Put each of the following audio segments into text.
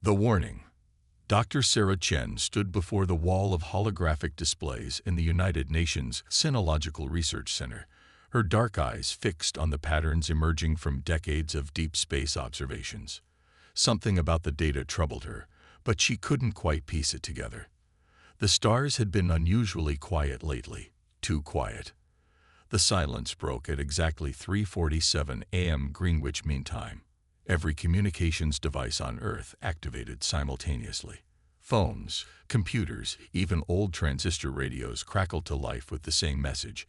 The warning. Dr. Sarah Chen stood before the wall of holographic displays in the United Nations Sinological Research Center, her dark eyes fixed on the patterns emerging from decades of deep space observations. Something about the data troubled her, but she couldn't quite piece it together. The stars had been unusually quiet lately, too quiet. The silence broke at exactly 3:47 a.m. Greenwich Mean Time. Every communications device on Earth activated simultaneously. Phones, computers, even old transistor radios crackled to life with the same message,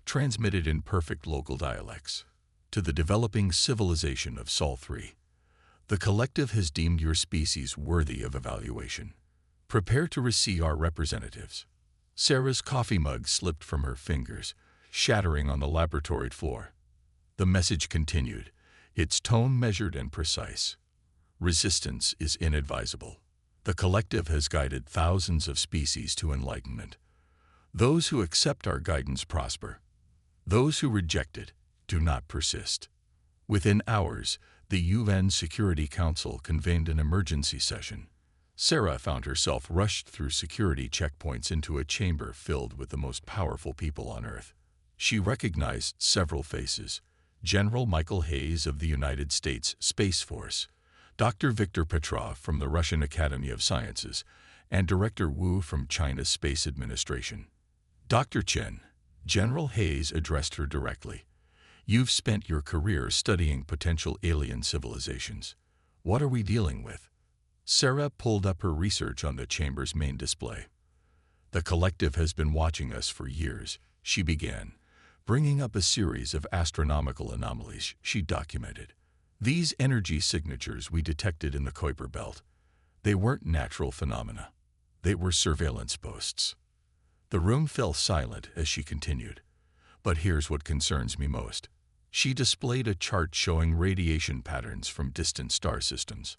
transmitted in perfect local dialects. To the developing civilization of Sol 3. The collective has deemed your species worthy of evaluation. Prepare to receive our representatives. Sarah's coffee mug slipped from her fingers, shattering on the laboratory floor. The message continued, its tone measured and precise. Resistance is inadvisable. The collective has guided thousands of species to enlightenment. Those who accept our guidance prosper. Those who reject it do not persist. Within hours, the UN Security Council convened an emergency session. Sarah found herself rushed through security checkpoints into a chamber filled with the most powerful people on Earth. She recognized several faces. General Michael Hayes of the United States Space Force, Dr. Viktor Petrov from the Russian Academy of Sciences, and Director Wu from China's Space Administration. Dr. Chen, General Hayes addressed her directly. You've spent your career studying potential alien civilizations. What are we dealing with? Sarah pulled up her research on the chamber's main display. The collective has been watching us for years, she began, bringing up a series of astronomical anomalies she documented. These energy signatures we detected in the Kuiper Belt. They weren't natural phenomena. They were surveillance posts. The room fell silent as she continued. But here's what concerns me most. She displayed a chart showing radiation patterns from distant star systems.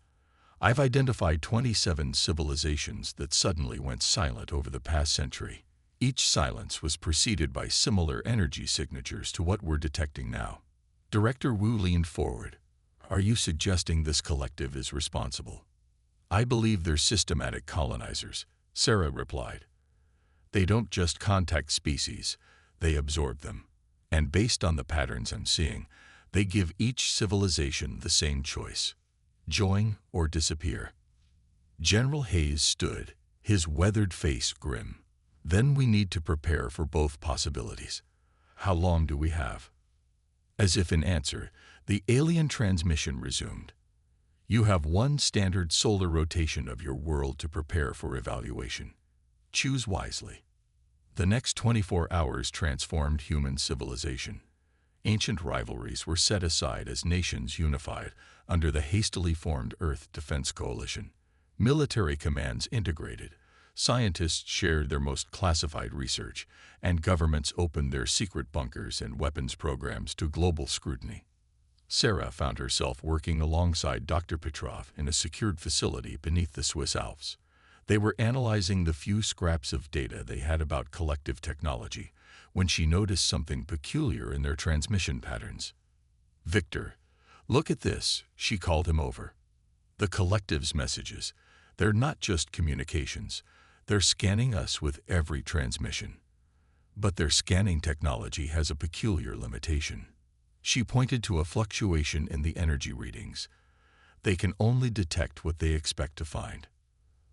I've identified 27 civilizations that suddenly went silent over the past century. Each silence was preceded by similar energy signatures to what we're detecting now. Director Wu leaned forward. Are you suggesting this collective is responsible? I believe they're systematic colonizers, Sarah replied. They don't just contact species, they absorb them. And based on the patterns I'm seeing, they give each civilization the same choice: join or disappear. General Hayes stood, his weathered face grim. Then we need to prepare for both possibilities. How long do we have? As if in answer, the alien transmission resumed. You have one standard solar rotation of your world to prepare for evaluation. Choose wisely. The next 24 hours transformed human civilization. Ancient rivalries were set aside as nations unified under the hastily formed Earth Defense Coalition. Military commands integrated. Scientists shared their most classified research, and governments opened their secret bunkers and weapons programs to global scrutiny. Sarah found herself working alongside Dr. Petrov in a secured facility beneath the Swiss Alps. They were analyzing the few scraps of data they had about collective technology when she noticed something peculiar in their transmission patterns. Victor, look at this, she called him over. The collective's messages, they're not just communications. They're scanning us with every transmission. But their scanning technology has a peculiar limitation. She pointed to a fluctuation in the energy readings. They can only detect what they expect to find.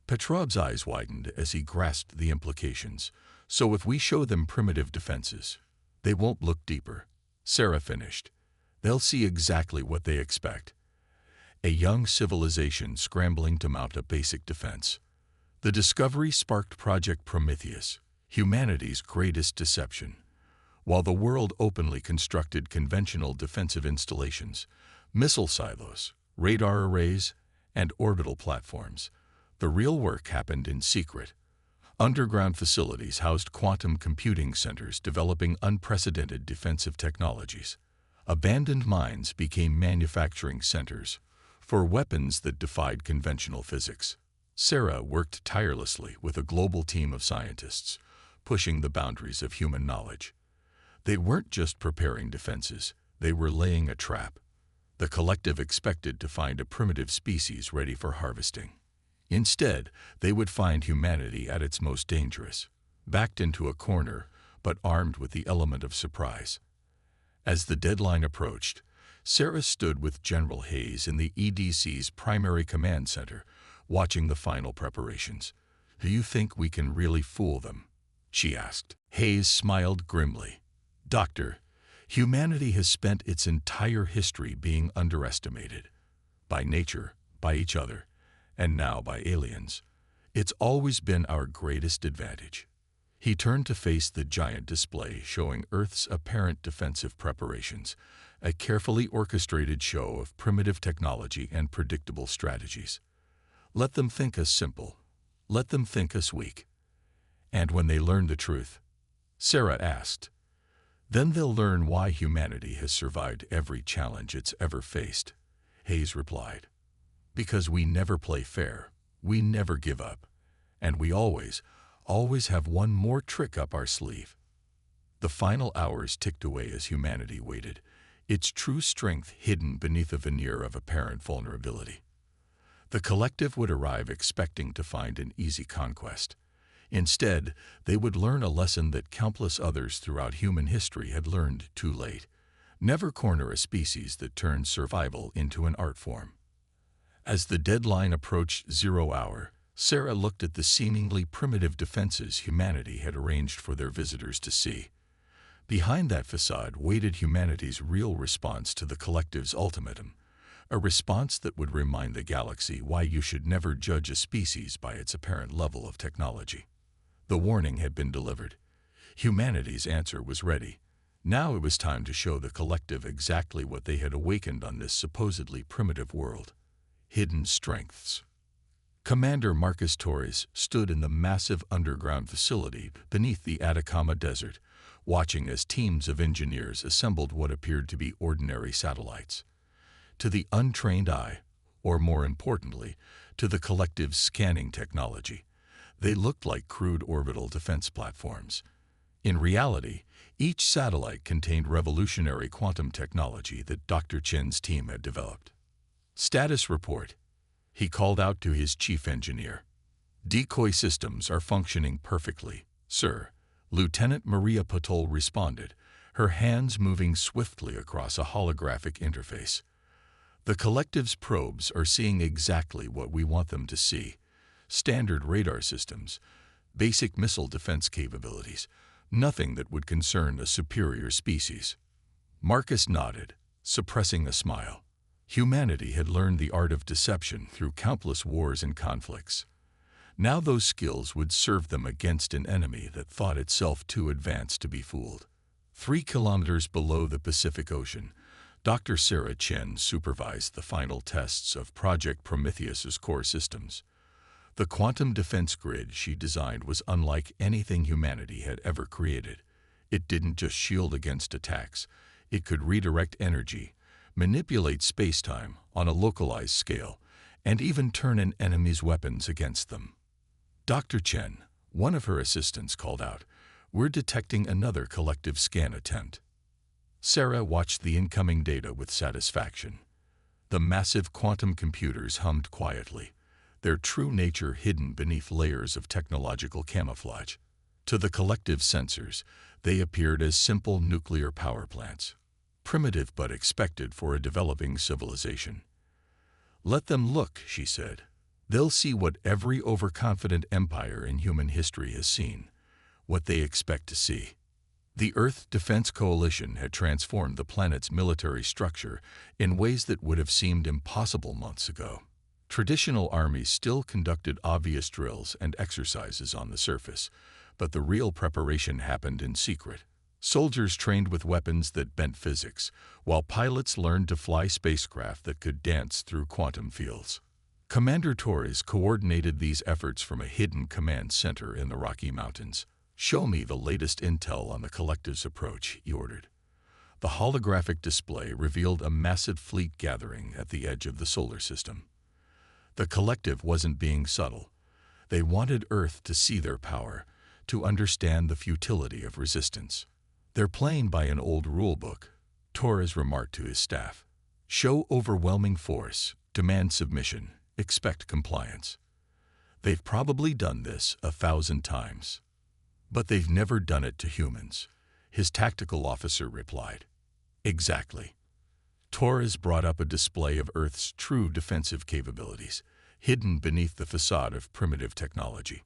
Petrov's eyes widened as he grasped the implications. So if we show them primitive defenses, they won't look deeper. Sarah finished. They'll see exactly what they expect. A young civilization scrambling to mount a basic defense. The discovery sparked Project Prometheus, humanity's greatest deception. While the world openly constructed conventional defensive installations, missile silos, radar arrays, and orbital platforms, the real work happened in secret. Underground facilities housed quantum computing centers developing unprecedented defensive technologies. Abandoned mines became manufacturing centers for weapons that defied conventional physics. Sarah worked tirelessly with a global team of scientists, pushing the boundaries of human knowledge. They weren't just preparing defenses, they were laying a trap. The collective expected to find a primitive species ready for harvesting. Instead, they would find humanity at its most dangerous, backed into a corner, but armed with the element of surprise. As the deadline approached, Sarah stood with General Hayes in the EDC's primary command center, watching the final preparations. "Do you think we can really fool them?" she asked. Hayes smiled grimly. "Doctor, humanity has spent its entire history being underestimated. By nature, by each other, and now by aliens. It's always been our greatest advantage." He turned to face the giant display showing Earth's apparent defensive preparations, a carefully orchestrated show of primitive technology and predictable strategies. "Let them think us simple. Let them think us weak. And when they learn the truth," Sarah asked, "then they'll learn why humanity has survived every challenge it's ever faced." Hayes replied, "Because we never play fair, we never give up, and we always have one more trick up our sleeve." The final hours ticked away as humanity waited, its true strength hidden beneath a veneer of apparent vulnerability. The collective would arrive expecting to find an easy conquest. Instead, they would learn a lesson that countless others throughout human history had learned too late. Never corner a species that turns survival into an art form. As the deadline approached 0 hour, Sarah looked at the seemingly primitive defenses humanity had arranged for their visitors to see. Behind that facade waited humanity's real response to the collective's ultimatum, a response that would remind the galaxy why you should never judge a species by its apparent level of technology. The warning had been delivered. Humanity's answer was ready. Now it was time to show the collective exactly what they had awakened on this supposedly primitive world: hidden strengths. Commander Marcus Torres stood in the massive underground facility beneath the Atacama Desert, watching as teams of engineers assembled what appeared to be ordinary satellites. To the untrained eye, or more importantly, to the collective's scanning technology, they looked like crude orbital defense platforms. In reality, each satellite contained revolutionary quantum technology that Dr. Chen's team had developed. "Status report," he called out to his chief engineer. "Decoy systems are functioning perfectly, sir," Lieutenant Maria Patol responded, her hands moving swiftly across a holographic interface. "The collective's probes are seeing exactly what we want them to see: standard radar systems, basic missile defense capabilities, nothing that would concern a superior species." Marcus nodded, suppressing a smile. Humanity had learned the art of deception through countless wars and conflicts. Now those skills would serve them against an enemy that thought itself too advanced to be fooled. 3 kilometers below the Pacific Ocean, Dr. Sarah Chen supervised the final tests of Project Prometheus's core systems. The quantum defense grid she designed was unlike anything humanity had ever created. It didn't just shield against attacks. It could redirect energy, manipulate space-time on a localized scale, and even turn an enemy's weapons against them. "Dr. Chen," one of her assistants called out, "we're detecting another collective scan attempt." Sarah watched the incoming data with satisfaction. The massive quantum computers hummed quietly, their true nature hidden beneath layers of technological camouflage. To the collective sensors, they appeared as simple nuclear power plants, primitive but expected for a developing civilization. "Let them look," she said. "They'll see what every overconfident empire in human history has seen, what they expect to see." The Earth Defense Coalition had transformed the planet's military structure in ways that would have seemed impossible months ago. Traditional armies still conducted obvious drills and exercises on the surface, but the real preparation happened in secret. Soldiers trained with weapons that bent physics, while pilots learned to fly spacecraft that could dance through quantum fields. Commander Torres coordinated these efforts from a hidden command center in the Rocky Mountains. "Show me the latest intel on the collective's approach," he ordered. The holographic display revealed a massive fleet gathering at the edge of the solar system. The collective wasn't being subtle. They wanted Earth to see their power, to understand the futility of resistance. "They're playing by an old rulebook," Torres remarked to his staff. "Show overwhelming force, demand submission, expect compliance." They've probably done this 1,000 times. But they've never done it to humans, his tactical officer replied. Exactly. Torres brought up a display of Earth's true defensive capabilities, hidden beneath the facade of primitive technology.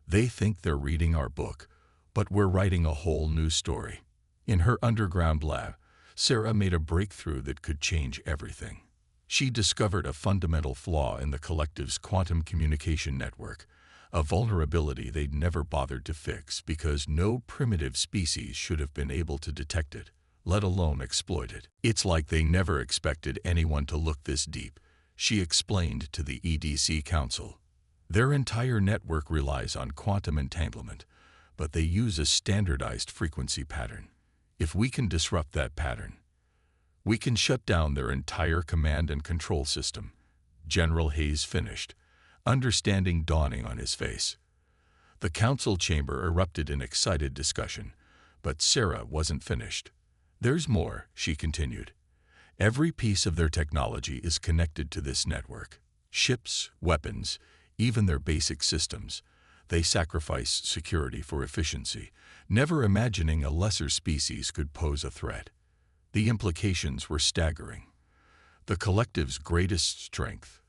They think they're reading our book, but we're writing a whole new story. In her underground lab, Sarah made a breakthrough that could change everything. She discovered a fundamental flaw in the collective's quantum communication network, a vulnerability they'd never bothered to fix because no primitive species should have been able to detect it, let alone exploit it. It's like they never expected anyone to look this deep, she explained to the EDC Council. Their entire network relies on quantum entanglement, but they use a standardized frequency pattern. If we can disrupt that pattern, we can shut down their entire command and control system. General Hayes finished, understanding dawning on his face. The council chamber erupted in excited discussion, but Sarah wasn't finished. There's more, she continued. Every piece of their technology is connected to this network. Ships, weapons, even their basic systems. They sacrifice security for efficiency, never imagining a lesser species could pose a threat. The implications were staggering. The collective's greatest strength,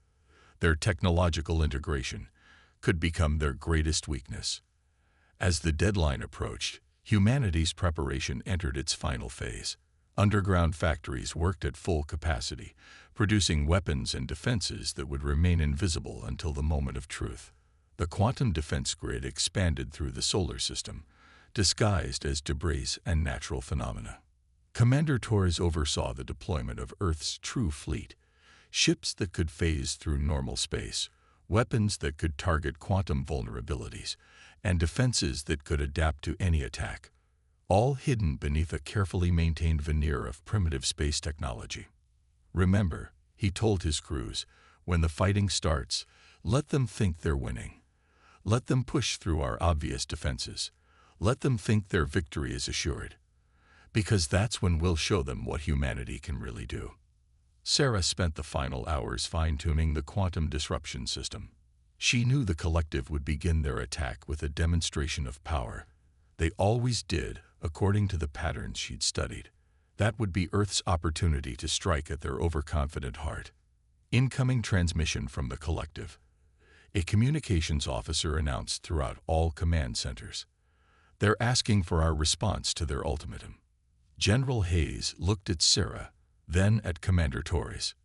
their technological integration, could become their greatest weakness. As the deadline approached, humanity's preparation entered its final phase. Underground factories worked at full capacity, producing weapons and defenses that would remain invisible until the moment of truth. The quantum defense grid expanded through the solar system, disguised as debris and natural phenomena. Commander Torres oversaw the deployment of Earth's true fleet, ships that could phase through normal space, weapons that could target quantum vulnerabilities, and defenses that could adapt to any attack, all hidden beneath a carefully maintained veneer of primitive space technology. Remember, he told his crews, when the fighting starts, let them think they're winning. Let them push through our obvious defenses. Let them think their victory is assured. Because that's when we'll show them what humanity can really do. Sarah spent the final hours fine-tuning the quantum disruption system. She knew the collective would begin their attack with a demonstration of power. They always did, according to the patterns she'd studied. That would be Earth's opportunity to strike at their overconfident heart. Incoming transmission from the collective. A communications officer announced throughout all command centers. They're asking for our response to their ultimatum. General Hayes looked at Sarah, then at Commander Torres.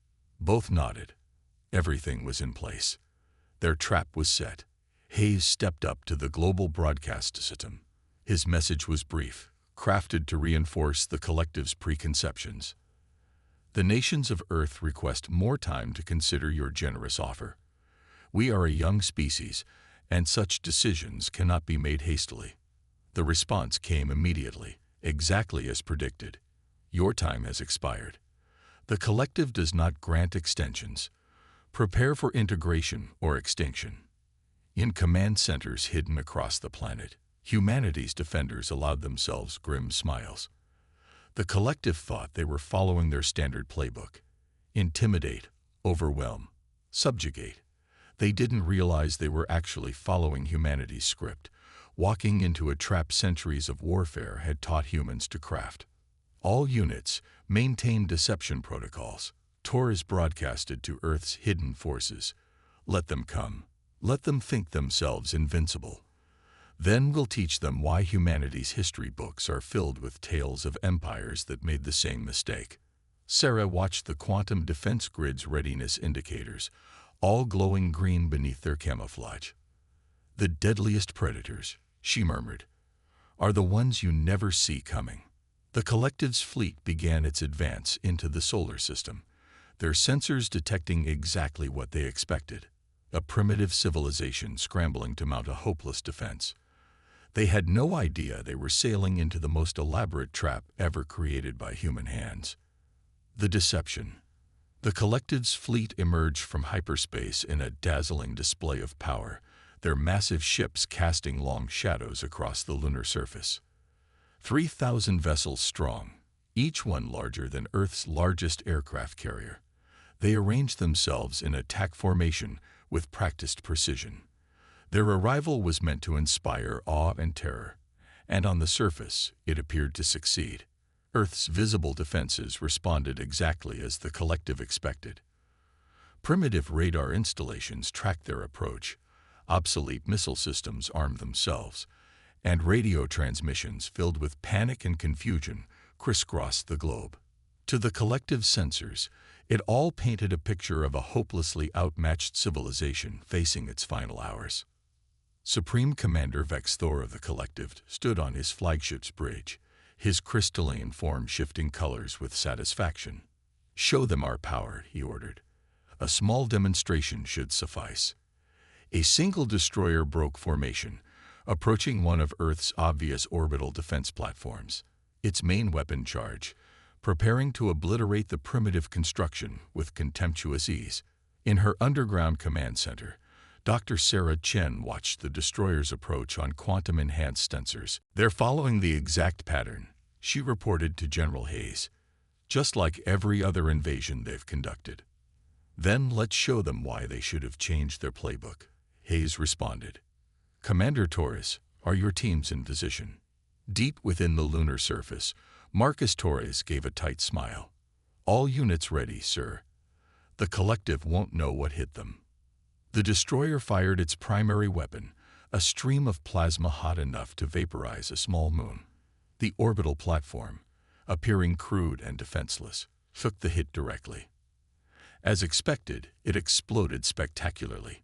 Both nodded. Everything was in place. Their trap was set. Hayes stepped up to the global broadcast system. His message was brief, crafted to reinforce the collective's preconceptions. The nations of Earth request more time to consider your generous offer. We are a young species, and such decisions cannot be made hastily. The response came immediately, exactly as predicted. Your time has expired. The collective does not grant extensions. Prepare for integration or extinction. In command centers hidden across the planet, humanity's defenders allowed themselves grim smiles. The collective thought they were following their standard playbook. Intimidate, overwhelm, subjugate. They didn't realize they were actually following humanity's script, walking into a trap centuries of warfare had taught humans to craft. All units maintain deception protocols. Torres broadcasted to Earth's hidden forces. Let them come. Let them think themselves invincible. Then we'll teach them why humanity's history books are filled with tales of empires that made the same mistake. Sarah watched the quantum defense grid's readiness indicators, all glowing green beneath their camouflage. The deadliest predators, she murmured, are the ones you never see coming. The collective's fleet began its advance into the solar system, their sensors detecting exactly what they expected, a primitive civilization scrambling to mount a hopeless defense. They had no idea they were sailing into the most elaborate trap ever created by human hands. The deception. The collective's fleet emerged from hyperspace in a dazzling display of power, their massive ships casting long shadows across the lunar surface. 3,000 vessels strong, each one larger than Earth's largest aircraft carrier. They arranged themselves in attack formation with practiced precision. Their arrival was meant to inspire awe and terror, and on the surface, it appeared to succeed. Earth's visible defenses responded exactly as the collective expected. Primitive radar installations tracked their approach, obsolete missile systems armed themselves, and radio transmissions filled with panic and confusion crisscrossed the globe. To the collective sensors, it all painted a picture of a hopelessly outmatched civilization facing its final hours. Supreme Commander Vex Thor of the Collective stood on his flagship's bridge, his crystalline form shifting colors with satisfaction. "Show them our power," he ordered. "A small demonstration should suffice." A single destroyer broke formation, approaching one of Earth's obvious orbital defense platforms, its main weapon charge, preparing to obliterate the primitive construction with contemptuous ease. In her underground command center, Dr. Sarah Chen watched the destroyer's approach on quantum-enhanced sensors. "They're following the exact pattern," she reported to General Hayes, "just like every other invasion they've conducted." "Then let's show them why they should have changed their playbook," Hayes responded. "Commander Torres, are your teams in position?" Deep within the lunar surface, Marcus Torres gave a tight smile. "All units ready, sir. The Collective won't know what hit them." The destroyer fired its primary weapon, a stream of plasma hot enough to vaporize a small moon. The orbital platform, appearing crude and defenseless, took the hit directly. As expected, it exploded spectacularly.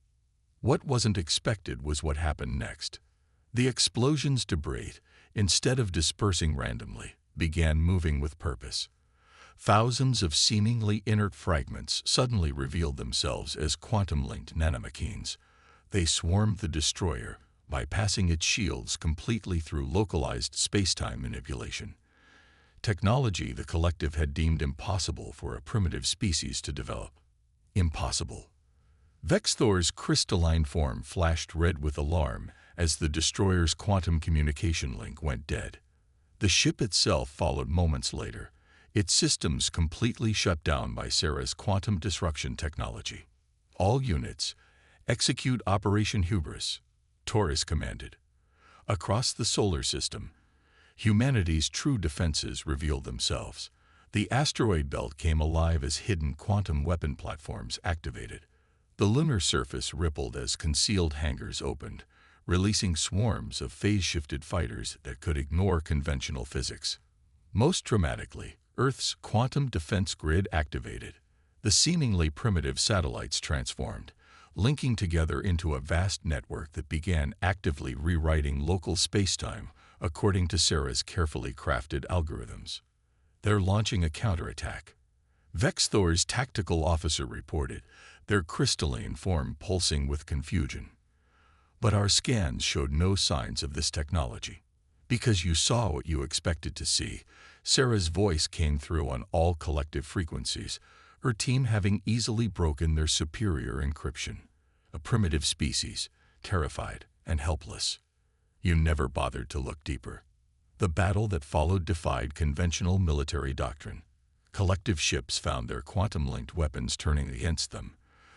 What wasn't expected was what happened next. The explosion's debris, instead of dispersing randomly, began moving with purpose. Thousands of seemingly inert fragments suddenly revealed themselves as quantum-linked nanomachines. They swarmed the destroyer, bypassing its shields completely through localized space-time manipulation. Technology the Collective had deemed impossible for a primitive species to develop. Impossible. Vex Thor's crystalline form flashed red with alarm as the destroyer's quantum communication link went dead. The ship itself followed moments later, its systems completely shut down by Sarah's quantum disruption technology. "All units, execute Operation Hubris," Torres commanded. Across the solar system, humanity's true defenses revealed themselves. The asteroid belt came alive as hidden quantum weapon platforms activated. The lunar surface rippled as concealed hangars opened, releasing swarms of phase-shifted fighters that could ignore conventional physics. Most dramatically, Earth's quantum defense grid activated. The seemingly primitive satellites transformed, linking together into a vast network that began actively rewriting local spacetime according to Sarah's carefully crafted algorithms. "They're launching a counterattack," Vex Thor's tactical officer reported, their crystalline form pulsing with confusion. "But our scans showed no signs of this technology." "Because you saw what you expected to see," Sarah's voice came through on all collective frequencies, her team having easily broken their superior encryption. A primitive species, terrified and helpless. You never bothered to look deeper. The battle that followed defied conventional military doctrine. Collective ships found their quantum-linked weapons turning against them,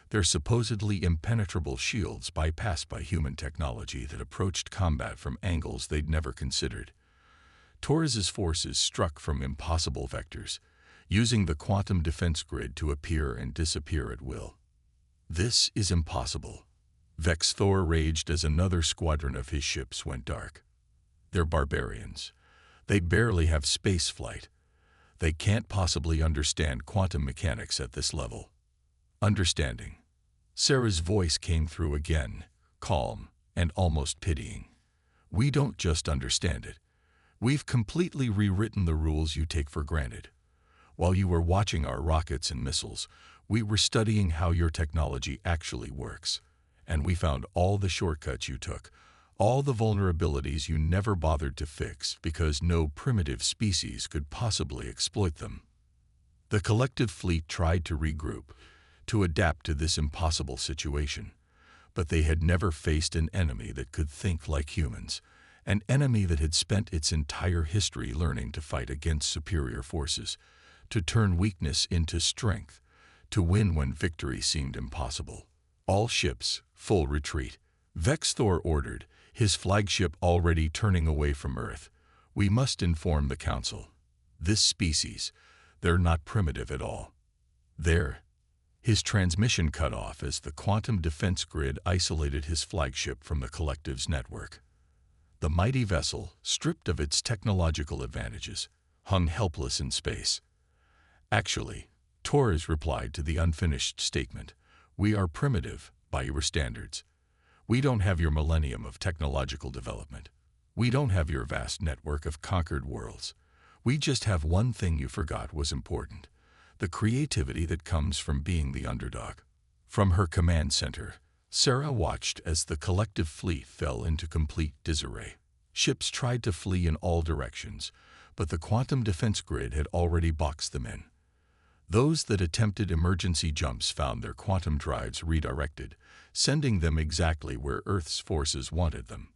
their supposedly impenetrable shields bypassed by human technology that approached combat from angles they'd never considered. Torres's forces struck from impossible vectors, using the quantum defense grid to appear and disappear at will. "This is impossible," Vex Thor raged as another squadron of his ships went dark. "They're barbarians. They barely have space flight. They can't possibly understand quantum mechanics at this level." "Understanding." Sarah's voice came through again, calm and almost pitying. "We don't just understand it. We've completely rewritten the rules you take for granted. While you were watching our rockets and missiles, we were studying how your technology actually works. And we found all the shortcuts you took, all the vulnerabilities you never bothered to fix because no primitive species could possibly exploit them." The collective fleet tried to regroup, to adapt to this impossible situation. But they had never faced an enemy that could think like humans, an enemy that had spent its entire history learning to fight against superior forces, to turn weakness into strength, to win when victory seemed impossible. "All ships, full retreat," Vexthor ordered, his flagship already turning away from Earth. We must inform the Council. This species, they're not primitive at all. His transmission cut off as the quantum defense grid isolated his flagship from the collective's network. The mighty vessel, stripped of its technological advantages, hung helpless in space. Actually, Torres replied to the unfinished statement, "We are primitive, by your standards. We don't have your millennium of technological development. We don't have your vast network of conquered worlds. We just have one thing you forgot was important, the creativity that comes from being the underdog." From her command center, Sarah watched as the collective fleet fell into complete disarray. Ships tried to flee in all directions, but the quantum defense grid had already boxed them in. Those that attempted emergency jumps found their quantum drives redirected, sending them exactly where Earth's forces wanted them.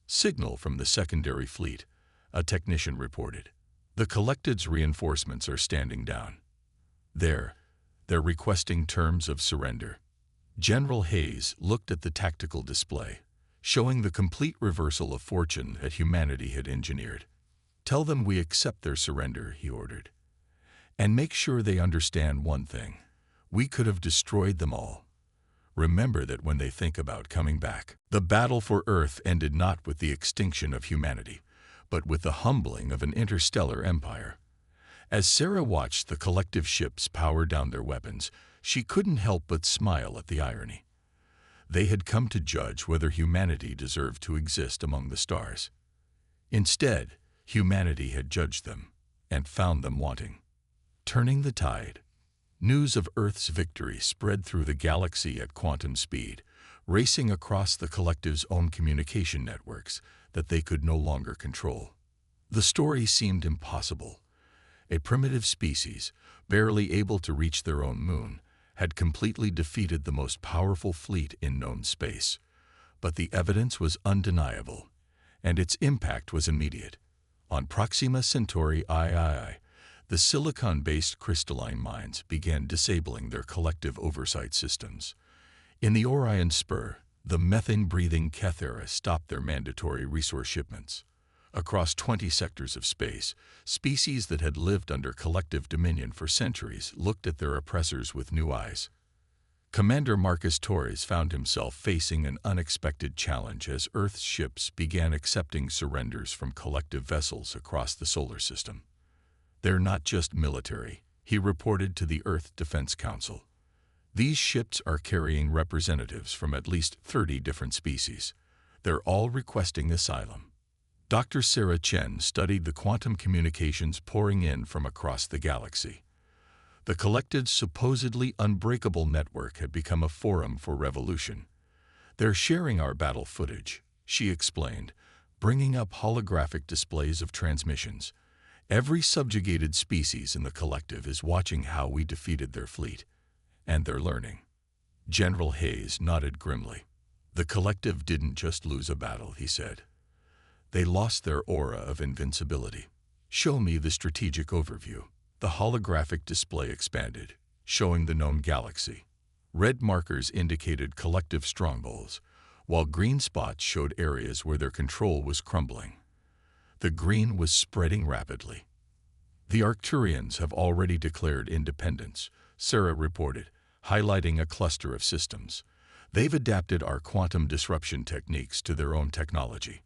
"Signal from the secondary fleet," a technician reported. "The collected's reinforcements are standing down. They're requesting terms of surrender." General Hayes looked at the tactical display, showing the complete reversal of fortune that humanity had engineered. "Tell them we accept their surrender," he ordered. "And make sure they understand one thing. We could have destroyed them all. Remember that when they think about coming back." The battle for Earth ended not with the extinction of humanity, but with the humbling of an interstellar empire. As Sarah watched the collective ships power down their weapons, she couldn't help but smile at the irony. They had come to judge whether humanity deserved to exist among the stars. Instead, humanity had judged them and found them wanting. Turning the tide. News of Earth's victory spread through the galaxy at quantum speed, racing across the collective's own communication networks that they could no longer control. The story seemed impossible. A primitive species, barely able to reach their own moon, had completely defeated the most powerful fleet in known space. But the evidence was undeniable, and its impact was immediate. On Proxima Centauri III, the silicon-based crystalline mines began disabling their collective oversight systems. In the Orion Spur, the methane-breathing Cathera stopped their mandatory resource shipments. Across 20 sectors of space, species that had lived under collective dominion for centuries looked at their oppressors with new eyes. Commander Marcus Torres found himself facing an unexpected challenge as Earth's ships began accepting surrenders from collective vessels across the solar system. "They're not just military," he reported to the Earth Defense Council. "These ships are carrying representatives from at least 30 different species. They're all requesting asylum." Dr. Sarah Chen studied the quantum communications pouring in from across the galaxy. The collective's supposedly unbreakable network had become a forum for revolution. "They're sharing our battle footage," she explained, bringing up holographic displays of transmissions. "Every subjugated species in the collective is watching how we defeated their fleet, and they're learning." General Hayes nodded grimly. "The collective didn't just lose a battle," he said. "They lost their aura of invincibility." "Show me the strategic overview." The holographic display expanded, showing the known galaxy. Red markers indicated collective strongholds, while green spots showed areas where their control was crumbling. The green was spreading rapidly. "The Arcturians have already declared independence," Sarah reported, highlighting a cluster of systems. "They've adapted our quantum disruption techniques to their own technology.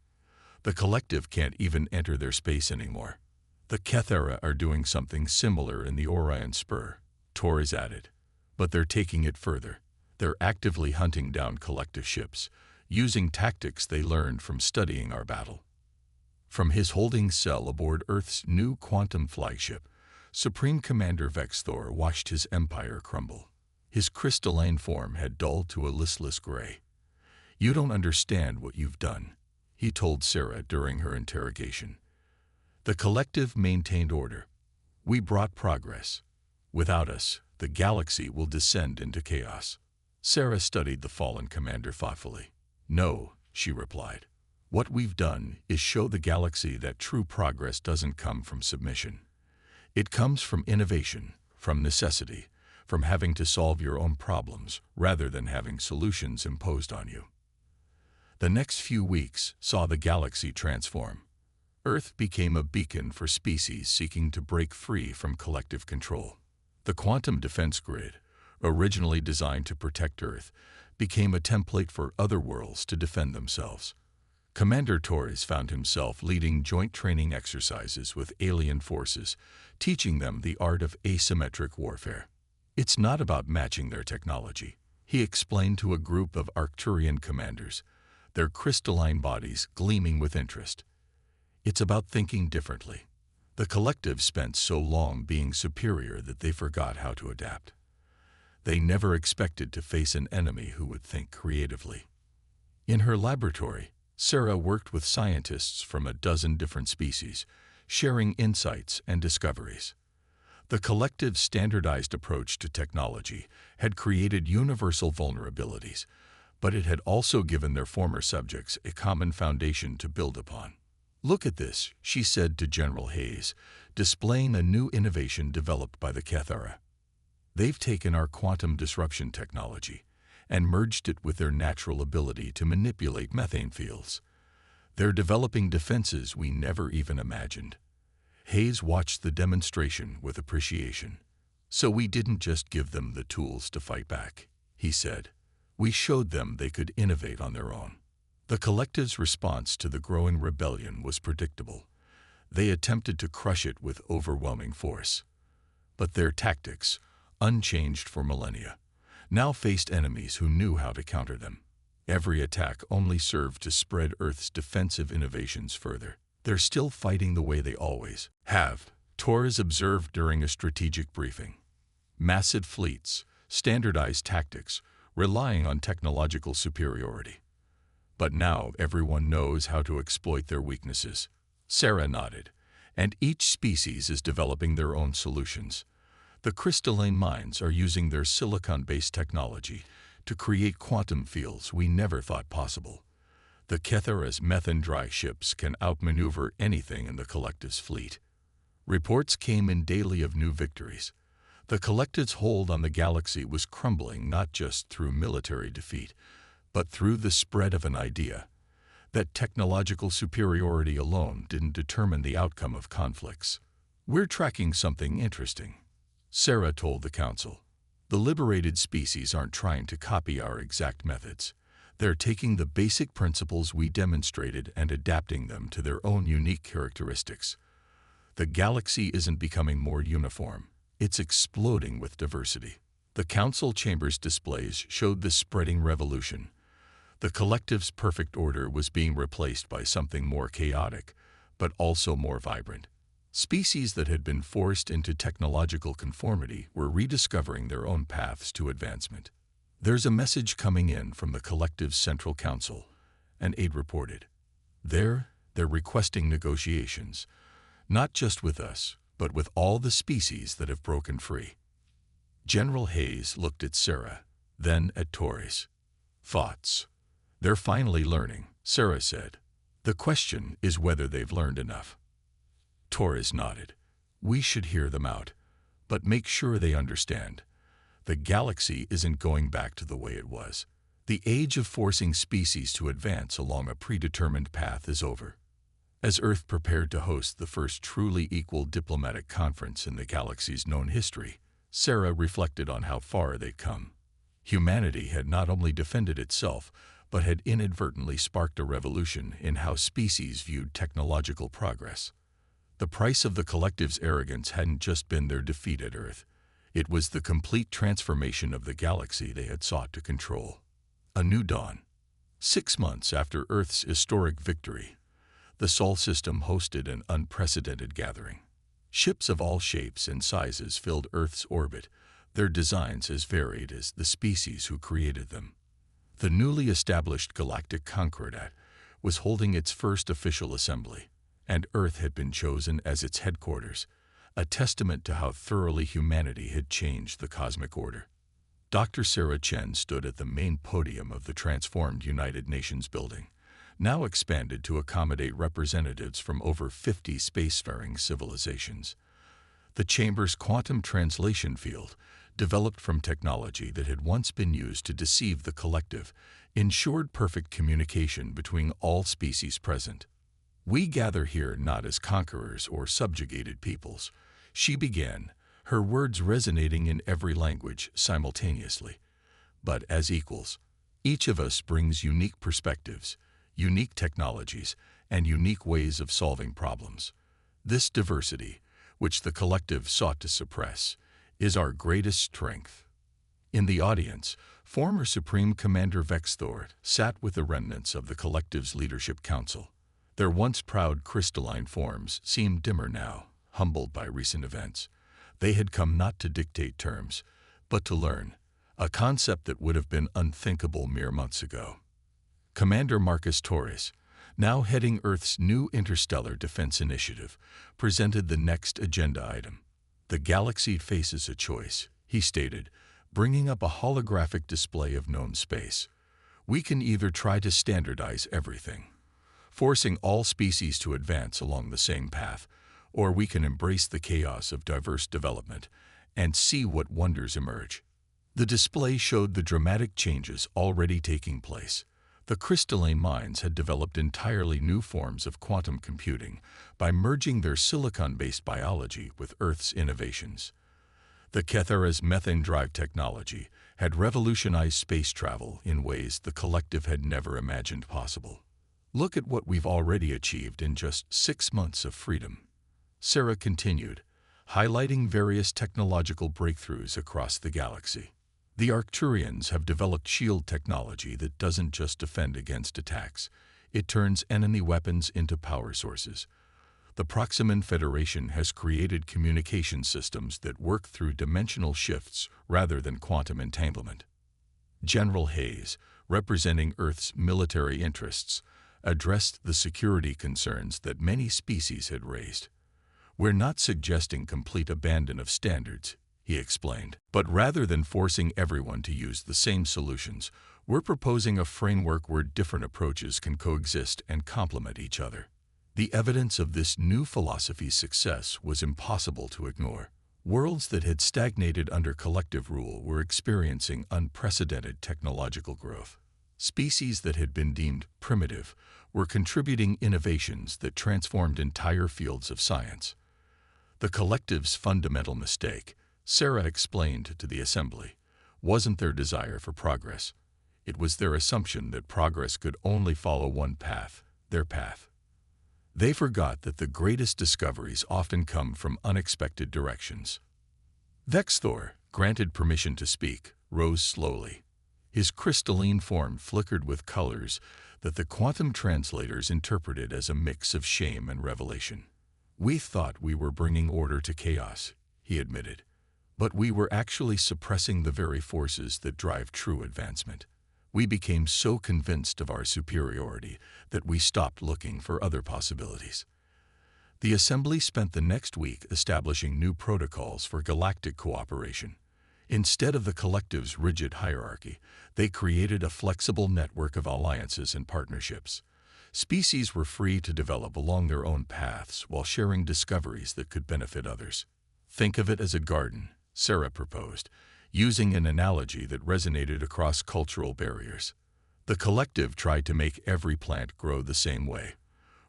The collective can't even enter their space anymore." "The Cathera are doing something similar in the Orion Spur," Torres added. "But they're taking it further. They're actively hunting down collective ships, using tactics they learned from studying our battle." From his holding cell aboard Earth's new quantum flagship, Supreme Commander Vexthor watched his empire crumble. His crystalline form had dulled to a listless gray. "You don't understand what you've done," he told Sarah during her interrogation. "The collective maintained order. We brought progress. Without us, the galaxy will descend into chaos." Sarah studied the fallen commander thoughtfully. "No," she replied. "What we've done is show the galaxy that true progress doesn't come from submission. It comes from innovation, from necessity, from having to solve your own problems rather than having solutions imposed on you." The next few weeks saw the galaxy transform. Earth became a beacon for species seeking to break free from collective control. The quantum defense grid, originally designed to protect Earth, became a template for other worlds to defend themselves. Commander Torres found himself leading joint training exercises with alien forces, teaching them the art of asymmetric warfare. It's not about matching their technology, he explained to a group of Arcturian commanders, their crystalline bodies gleaming with interest. It's about thinking differently. The collective spent so long being superior that they forgot how to adapt. They never expected to face an enemy who would think creatively. In her laboratory, Sarah worked with scientists from a dozen different species, sharing insights and discoveries. The collective's standardized approach to technology had created universal vulnerabilities, but it had also given their former subjects a common foundation to build upon. "Look at this," she said to General Hayes, displaying a new innovation developed by the Kethara. "They've taken our quantum disruption technology and merged it with their natural ability to manipulate methane fields. They're developing defenses we never even imagined." Hayes watched the demonstration with appreciation. "So we didn't just give them the tools to fight back," he said. "We showed them they could innovate on their own." The collective's response to the growing rebellion was predictable. They attempted to crush it with overwhelming force. But their tactics, unchanged for millennia, now faced enemies who knew how to counter them. Every attack only served to spread Earth's defensive innovations further. "They're still fighting the way they always have," Torres observed during a strategic briefing. "Massive fleets, standardized tactics, relying on technological superiority. But now everyone knows how to exploit their weaknesses." Sarah nodded. "And each species is developing their own solutions. The crystalline minds are using their silicon-based technology to create quantum fields we never thought possible. The Kethara's methane-dry ships can outmaneuver anything in the collective's fleet." Reports came in daily of new victories. The collective's hold on the galaxy was crumbling not just through military defeat, but through the spread of an idea that technological superiority alone didn't determine the outcome of conflicts. "We're tracking something interesting," Sarah told the council. "The liberated species aren't trying to copy our exact methods. They're taking the basic principles we demonstrated and adapting them to their own unique characteristics. The galaxy isn't becoming more uniform. It's exploding with diversity." The council chamber's displays showed the spreading revolution. The collective's perfect order was being replaced by something more chaotic, but also more vibrant. Species that had been forced into technological conformity were rediscovering their own paths to advancement. "There's a message coming in from the collective's central council," an aide reported. They're requesting negotiations, not just with us, but with all the species that have broken free. General Hayes looked at Sarah, then at Torres. "Thoughts?" "They're finally learning," Sarah said. "The question is whether they've learned enough." Torres nodded. "We should hear them out, but make sure they understand. The galaxy isn't going back to the way it was. The age of forcing species to advance along a predetermined path is over." As Earth prepared to host the first truly equal diplomatic conference in the galaxy's known history, Sarah reflected on how far they'd come. Humanity had not only defended itself, but had inadvertently sparked a revolution in how species viewed technological progress. The price of the collective's arrogance hadn't just been their defeat at Earth. It was the complete transformation of the galaxy they had sought to control. A new dawn. 6 months after Earth's historic victory, the Sol system hosted an unprecedented gathering. Ships of all shapes and sizes filled Earth's orbit, their designs as varied as the species who created them. The newly established Galactic Concordat was holding its first official assembly, and Earth had been chosen as its headquarters, a testament to how thoroughly humanity had changed the cosmic order. Dr. Sarah Chen stood at the main podium of the transformed United Nations building, now expanded to accommodate representatives from over 50 spacefaring civilizations. The chamber's quantum translation field, developed from technology that had once been used to deceive the collective, ensured perfect communication between all species present. "We gather here not as conquerors or subjugated peoples," she began, her words resonating in every language simultaneously, "but as equals. Each of us brings unique perspectives, unique technologies, and unique ways of solving problems. This diversity, which the collective sought to suppress, is our greatest strength." In the audience, former Supreme Commander Vexthor sat with the remnants of the collective's leadership council. Their once proud crystalline forms seemed dimmer now, humbled by recent events. They had come not to dictate terms, but to learn, a concept that would have been unthinkable mere months ago. Commander Marcus Torres, now heading Earth's new Interstellar Defense Initiative, presented the next agenda item. "The galaxy faces a choice," he stated, bringing up a holographic display of known space. "We can either try to standardize everything, forcing all species to advance along the same path, or we can embrace the chaos of diverse development and see what wonders emerge." The display showed the dramatic changes already taking place. The crystalline minds had developed entirely new forms of quantum computing by merging their silicon-based biology with Earth's innovations. The Kethera's methane drive technology had revolutionized space travel in ways the collective had never imagined possible. "Look at what we've already achieved in just 6 months of freedom," Sarah continued, highlighting various technological breakthroughs across the galaxy. "The Arcturians have developed shield technology that doesn't just defend against attacks, it turns enemy weapons into power sources. The Proximan Federation has created communication systems that work through dimensional shifts rather than quantum entanglement." General Hayes, representing Earth's military interests, addressed the security concerns that many species had raised. "We're not suggesting complete abandon of standards," he explained, "but rather than forcing everyone to use the same solutions, we're proposing a framework where different approaches can coexist and complement each other." The evidence of this new philosophy's success was impossible to ignore. Worlds that had stagnated under collective rule were experiencing unprecedented technological growth. Species that had been deemed primitive were contributing innovations that transformed entire fields of science. The collective's fundamental mistake, Sarah explained to the assembly, wasn't their desire for progress. It was their assumption that progress could only follow one path, their path. They forgot that the greatest discoveries often come from unexpected directions. Vexthor, granted permission to speak, rose slowly. His crystalline form flickered with colors that the quantum translators interpreted as a mix of shame and revelation. "We thought we were bringing order to chaos," he admitted, "but we were actually suppressing the very forces that drive true advancement. We became so convinced of our superiority that we stopped looking for other possibilities." The assembly spent the next week establishing new protocols for galactic cooperation. Instead of the collective's rigid hierarchy, they created a flexible network of alliances and partnerships. Species were free to develop along their own paths while sharing discoveries that could benefit others. "Think of it as a garden," Sarah proposed, using an analogy that resonated across cultural barriers. The collective tried to make every plant grow the same way.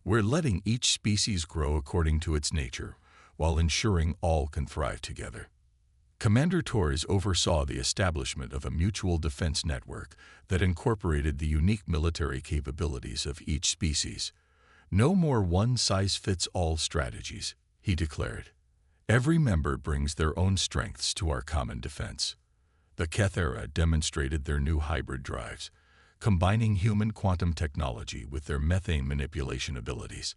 We're letting each species grow according to its nature, while ensuring all can thrive together. Commander Torres oversaw the establishment of a mutual defense network that incorporated the unique military capabilities of each species. "No more one-size-fits-all strategies," he declared. "Every member brings their own strengths to our common defense." The Kethera demonstrated their new hybrid drives, combining human quantum technology with their methane manipulation abilities.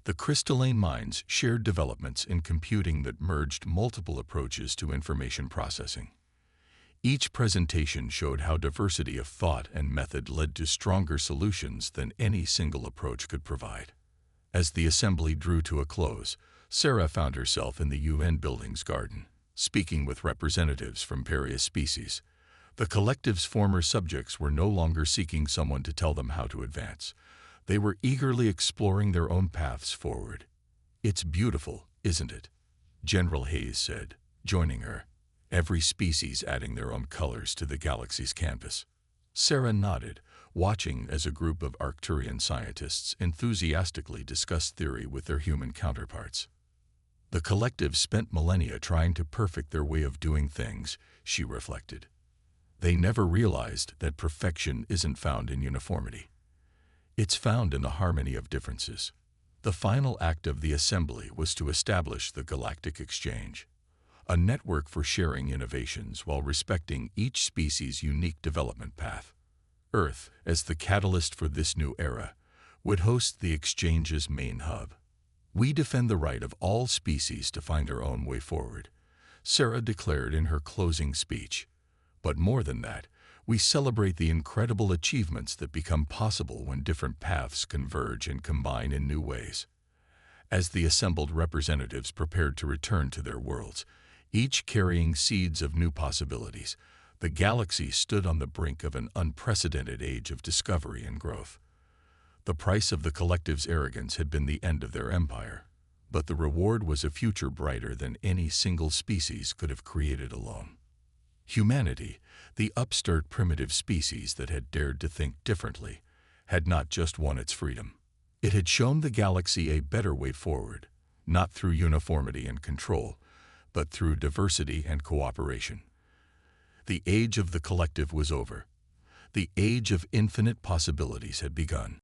The crystalline minds shared developments in computing that merged multiple approaches to information processing. Each presentation showed how diversity of thought and method led to stronger solutions than any single approach could provide. As the assembly drew to a close, Sarah found herself in the UN building's garden, speaking with representatives from various species. The collective's former subjects were no longer seeking someone to tell them how to advance. They were eagerly exploring their own paths forward. "It's beautiful, isn't it?" General Hayes said, joining her. every species adding their own colors to the galaxy's canvas. Sarah nodded, watching as a group of Arcturian scientists enthusiastically discussed theory with their human counterparts. The collective spent millennia trying to perfect their way of doing things, she reflected. They never realized that perfection isn't found in uniformity. It's found in the harmony of differences. The final act of the assembly was to establish the Galactic Exchange, a network for sharing innovations while respecting each species' unique development path. Earth, as the catalyst for this new era, would host the exchange's main hub. We defend the right of all species to find our own way forward, Sarah declared in her closing speech. But more than that, we celebrate the incredible achievements that become possible when different paths converge and combine in new ways. As the assembled representatives prepared to return to their worlds, each carrying seeds of new possibilities, the galaxy stood on the brink of an unprecedented age of discovery and growth. The price of the collective's arrogance had been the end of their empire, but the reward was a future brighter than any single species could have created alone. Humanity, the upstart primitive species that had dared to think differently, had not just won its freedom. It had shown the galaxy a better way forward, not through uniformity and control, but through diversity and cooperation. The age of the collective was over. The age of infinite possibilities had begun.